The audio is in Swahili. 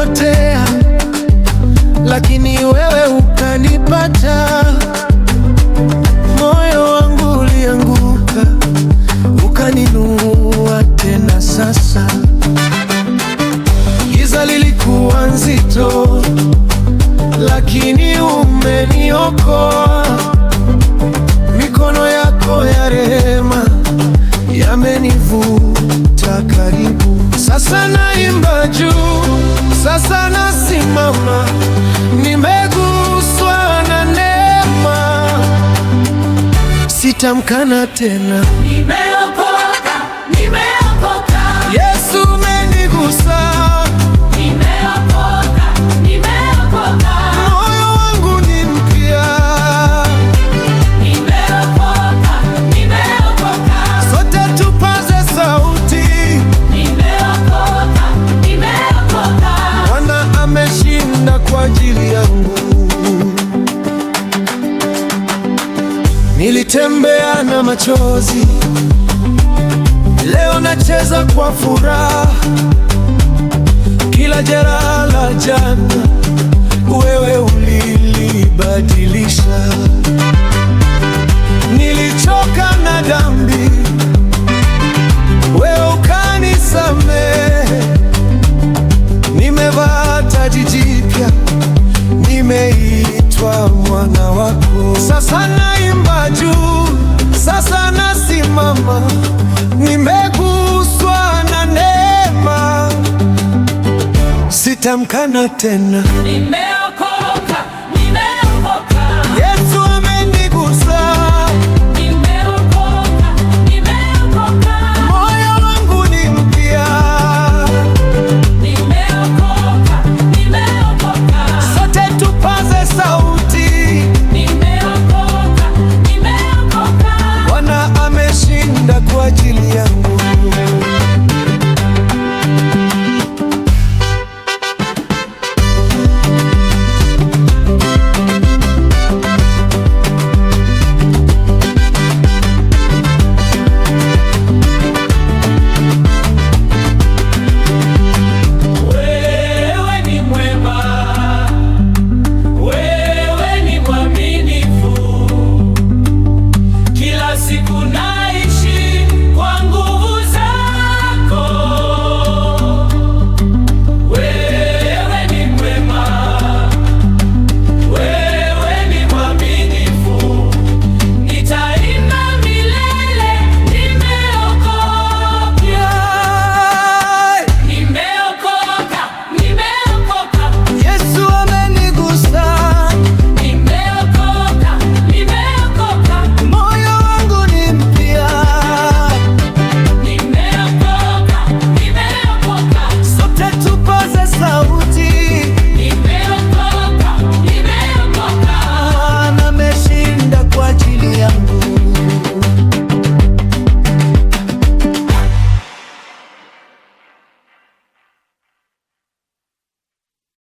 nilipotea, lakini wewe ukanipata. Moyo wangu ulianguka, ukaninua tena. Sasa giza lilikuwa nzito, lakini umeniokoa. Mikono yako ya rehema yamenivuta karibu. Sasa naimba juu, sasa nasimama, nimeguswa na neema. Sitamkana tena, nimeokoka, nimeokoka. Yesu umenigusa. Nimeokoka, nimeokoka. Moyo wangu ni mpya. Nimeokoka, nimeokoka. Sote tupaze sauti, Nimeokoka, nimeokoka. Bwana ameshinda kwa ajili yangu. Nilitembea na machozi, leo nacheza kwa furaha. Kila jeraha la jana wewe ulilibadilisha. Nilichoka na dhambi, wewe ukanisamehe. Nimevaa taji jipya, nimeitwa mwana wako. Sasa naimba juu, sasa nasimama, nimeguswa na neema. Sitamkana tena,